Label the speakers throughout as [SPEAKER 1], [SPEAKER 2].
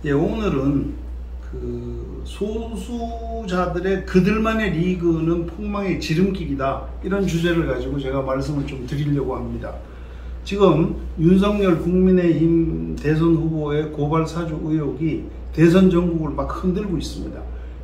[SPEAKER 1] 예, 오늘은 그 소수자들의 그들만의 리그는 폭망의 지름길이다, 이런 주제를 가지고 제가 말씀을 좀 드리려고 합니다. 지금 윤석열 국민의힘 대선 후보의 고발 사주 의혹이 대선 전국을 막 흔들고 있습니다.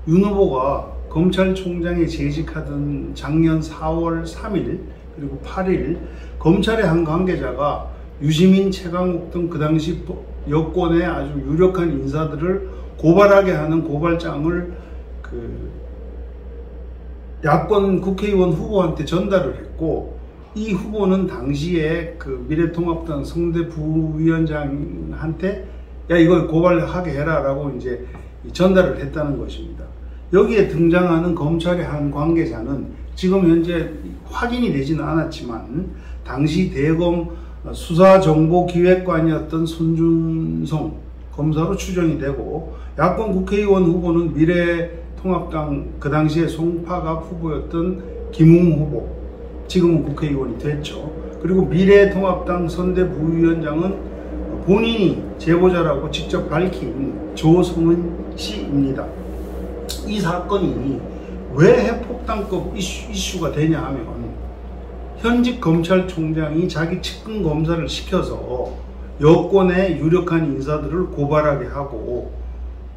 [SPEAKER 1] 윤 후보가 검찰총장에 재직하던 작년 4월 3일 그리고 8일 검찰의 한 관계자가 유시민, 최강욱 등 그 당시 여권의 아주 유력한 인사들을 고발하게 하는 고발장을 야권 국회의원 후보한테 전달을 했고, 이 후보는 당시에 미래통합당 성대 부위원장한테 야, 이걸 고발하게 해라 라고 이제 전달을 했다는 것입니다. 여기에 등장하는 검찰의 한 관계자는 지금 현재 확인이 되지는 않았지만 당시 대검 수사정보기획관이었던 손준성 검사로 추정이 되고, 야권 국회의원 후보는 미래통합당 그 당시에 송파갑 후보였던 김웅 후보, 지금은 국회의원이 됐죠. 그리고 미래통합당 선대부위원장은 본인이 제보자라고 직접 밝힌 조성은 씨입니다. 이 사건이 왜 핵폭탄급 이슈가 되냐 하면, 현직 검찰총장이 자기 측근 검사를 시켜서 여권의 유력한 인사들을 고발하게 하고,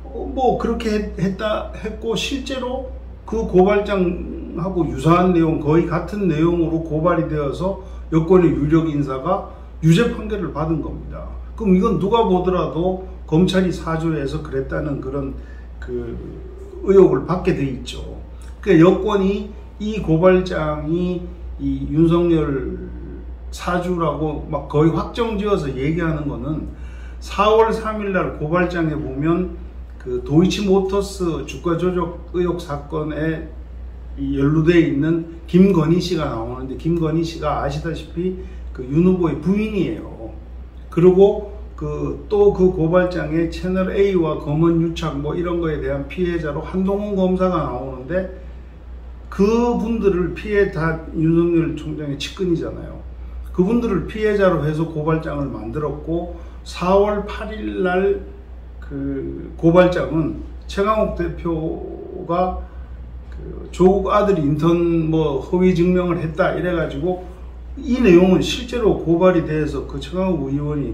[SPEAKER 1] 뭐 그렇게 했고 실제로 그 고발장하고 유사한 내용, 거의 같은 내용으로 고발이 되어서 여권의 유력 인사가 유죄 판결을 받은 겁니다. 그럼 이건 누가 보더라도 검찰이 사주해서 그랬다는 그런 의혹을 받게 돼 있죠. 그러니까 여권이 이 고발장이 이 윤석열 사주라고 막 거의 확정지어서 얘기하는 거는 4월 3일 날 고발장에 보면 도이치모터스 주가 조작 의혹 사건에 연루되어 있는 김건희 씨가 나오는데, 김건희 씨가 아시다시피 윤 후보의 부인이에요. 그리고 또 그 고발장에 채널 A와 검언 유착 뭐 이런 거에 대한 피해자로 한동훈 검사가 나오는데, 그분들을 다 윤석열 총장의 측근이잖아요. 그분들을 피해자로 해서 고발장을 만들었고, 4월 8일 날 고발장은 최강욱 대표가 조국 아들이 인턴 허위 증명을 했다 이래가지고, 이 내용은 실제로 고발이 돼서 최강욱 의원이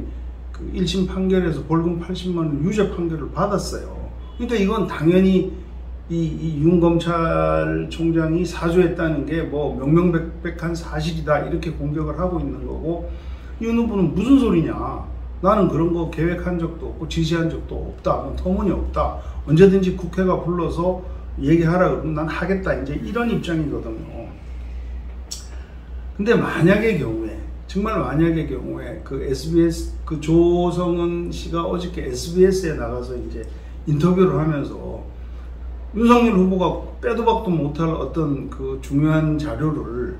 [SPEAKER 1] 1심 판결에서 벌금 80만 원 유죄 판결을 받았어요. 그러니까 이건 당연히 이 윤 검찰총장이 사주했다는 게 명명백백한 사실이다, 이렇게 공격을 하고 있는 거고, 윤 후보는 무슨 소리냐, 나는 그런 거 계획한 적도 없고 지시한 적도 없다, 터무니없다, 언제든지 국회가 불러서 얘기하라 그러면 난 하겠다, 이제 이런 입장이거든요. 근데 만약의 경우에, 정말 만약의 경우에 SBS 조성은 씨가 어저께 SBS에 나가서 이제 인터뷰를 하면서 윤석열 후보가 빼도 박도 못할 어떤 중요한 자료를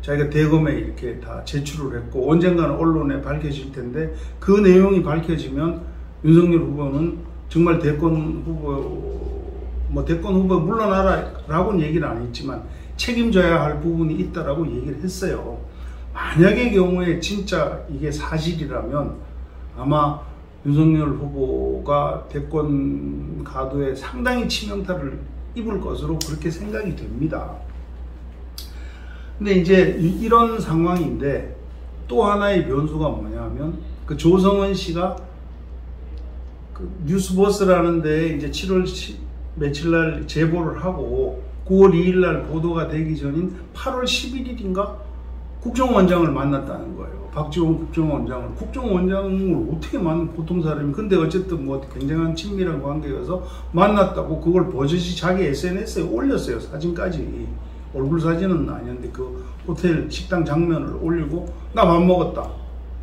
[SPEAKER 1] 자기가 대검에 이렇게 다 제출을 했고, 언젠가는 언론에 밝혀질 텐데, 그 내용이 밝혀지면 윤석열 후보는 정말 대권 후보 물러나라 라고는 얘기를 안 했지만 책임져야 할 부분이 있다라고 얘기를 했어요. 만약의 경우에 진짜 이게 사실이라면 아마 윤석열 후보가 대권 가도에 상당히 치명타를 입을 것으로 그렇게 생각이 됩니다. 근데 이제 이런 상황인데, 또 하나의 변수가 뭐냐면, 조성은 씨가 뉴스버스라는 데에 이제 7월 며칠 날 제보를 하고 9월 2일 날 보도가 되기 전인 8월 11일인가 국정원장을 만났다는 거예요. 박지원 국정원장을. 국정원장을 어떻게 만난 보통 사람이. 근데 어쨌든 굉장한 친밀한 관계여서 만났다고 그걸 버젓이 자기 SNS에 올렸어요. 사진까지. 얼굴 사진은 아니었는데 호텔 식당 장면을 올리고 나 밥 먹었다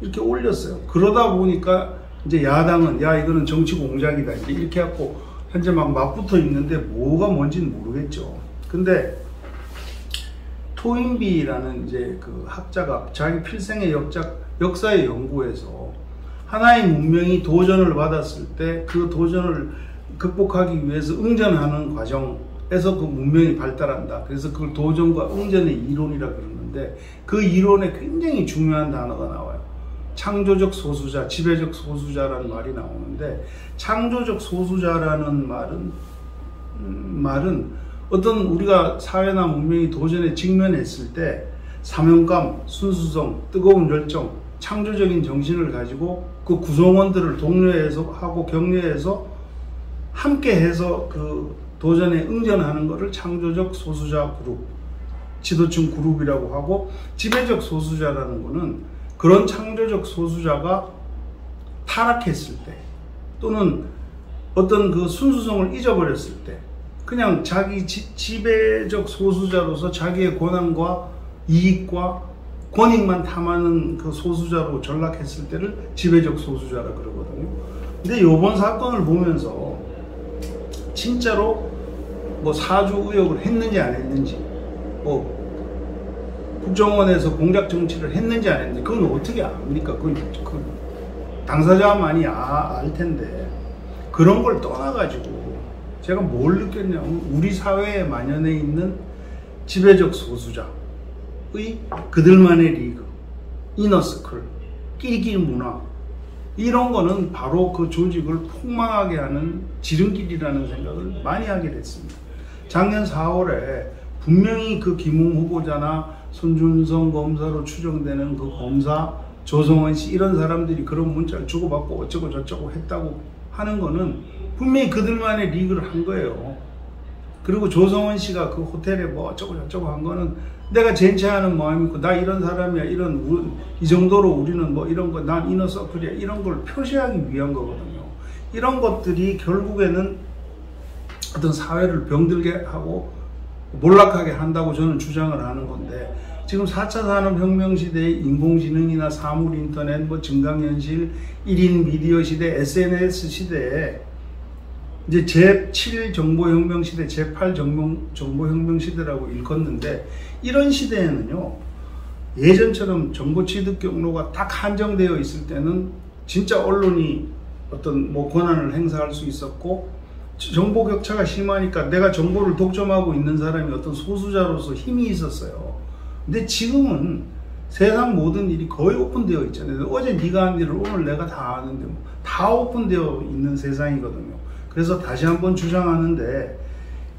[SPEAKER 1] 이렇게 올렸어요. 그러다 보니까 이제 야당은 야, 이거는 정치 공작이다 이제 이렇게 해갖고 현재 막 맞붙어 있는데 뭐가 뭔지는 모르겠죠. 근데 토인비라는 이제 학자가 자기 필생의 역사의 연구에서 하나의 문명이 도전을 받았을 때 그 도전을 극복하기 위해서 응전하는 과정에서 그 문명이 발달한다. 그래서 그걸 도전과 응전의 이론이라 그러는데, 그 이론에 굉장히 중요한 단어가 나와요. 창조적 소수자, 지배적 소수자라는 말이 나오는데, 창조적 소수자라는 말은 어떤 우리가 사회나 문명이 도전에 직면했을 때 사명감, 순수성, 뜨거운 열정, 창조적인 정신을 가지고 그 구성원들을 독려해서 하고 격려해서 함께해서 그 도전에 응전하는 것을 창조적 소수자 그룹, 지도층 그룹이라고 하고, 지배적 소수자라는 것은 그런 창조적 소수자가 타락했을 때, 또는 어떤 그 순수성을 잊어버렸을 때, 그냥 자기 지배적 소수자로서 자기의 권한과 이익과 권익만 탐하는 그 소수자로 전락했을 때를 지배적 소수자라 그러거든요. 근데 이번 사건을 보면서 진짜로 뭐 사주 의혹을 했는지 안 했는지, 뭐 국정원에서 공작 정치를 했는지 안 했는지, 그건 어떻게 압니까? 그 당사자만이 알 텐데, 그런 걸 떠나가지고 제가 뭘 느꼈냐면, 우리 사회에 만연해 있는 지배적 소수자의 그들만의 리그, 이너서클, 끼리끼리 문화, 이런 거는 바로 그 조직을 폭망하게 하는 지름길이라는 생각을 많이 하게 됐습니다. 작년 4월에 분명히 그 김웅 후보자나 손준성 검사로 추정되는 그 검사, 조성원 씨, 이런 사람들이 그런 문자를 주고받고 어쩌고 저쩌고 했다고 하는 거는 분명히 그들만의 리그를 한 거예요. 그리고 조성원 씨가 그 호텔에 뭐 어쩌고 저쩌고 한 거는 내가 젠체하는 마음이 있고, 나 이런 사람이야, 이 정도로 우리는 뭐 이런 거, 난 이너서클이야, 이런 걸 표시하기 위한 거거든요. 이런 것들이 결국에는 어떤 사회를 병들게 하고 몰락하게 한다고 저는 주장을 하는 건데, 지금 4차 산업혁명 시대의 인공지능이나 사물인터넷, 뭐 증강현실, 1인 미디어 시대, SNS 시대에 이제 제7 정보혁명 시대, 제8 정보혁명 시대라고 일컫는데, 이런 시대에는요, 예전처럼 정보 취득 경로가 딱 한정되어 있을 때는 진짜 언론이 어떤 뭐 권한을 행사할 수 있었고, 정보 격차가 심하니까 내가 정보를 독점하고 있는 사람이 어떤 소수자로서 힘이 있었어요. 근데 지금은 세상 모든 일이 거의 오픈되어 있잖아요. 어제 네가 한 일을 오늘 내가 다 아는데 다 오픈되어 있는 세상이거든요. 그래서 다시 한번 주장하는데,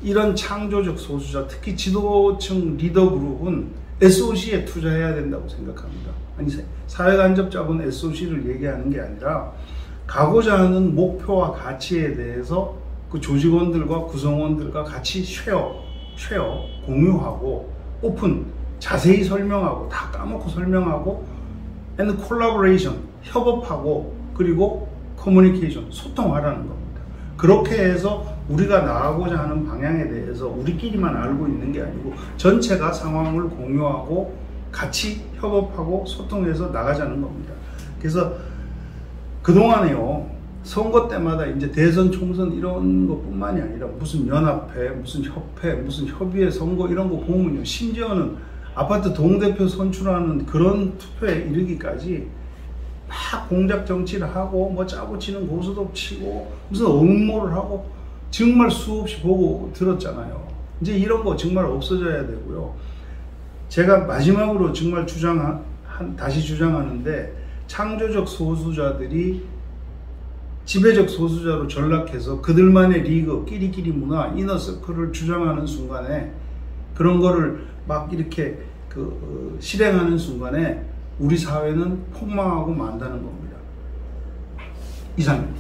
[SPEAKER 1] 이런 창조적 소수자, 특히 지도층 리더 그룹은 SOC에 투자해야 된다고 생각합니다. 아니, 사회간접자본 SOC를 얘기하는 게 아니라 가고자 하는 목표와 가치에 대해서 그 조직원들과 구성원들과 같이 쉐어, 공유하고, 오픈, 자세히 설명하고, 다 까먹고 설명하고, and collaboration, 협업하고, 그리고 커뮤니케이션, 소통하라는 겁니다. 그렇게 해서 우리가 나가고자 하는 방향에 대해서 우리끼리만 알고 있는 게 아니고 전체가 상황을 공유하고 같이 협업하고 소통해서 나가자는 겁니다. 그래서 그동안에요, 선거 때마다 이제 대선, 총선 이런 것뿐만이 아니라 무슨 연합회, 무슨 협회, 무슨 협의회 선거 이런 거 보면요, 심지어는 아파트 동대표 선출하는 그런 투표에 이르기까지 막 공작 정치를 하고, 뭐 짜고 치는 고수도 치고, 무슨 음모를 하고, 정말 수없이 보고 들었잖아요. 이제 이런 거 정말 없어져야 되고요. 제가 마지막으로 정말 다시 주장하는데, 창조적 소수자들이 지배적 소수자로 전락해서 그들만의 리그, 끼리끼리 문화, 이너서클을 주장하는 순간에, 그런 거를 막 이렇게 실행하는 순간에 우리 사회는 폭망하고 만다는 겁니다. 이상입니다.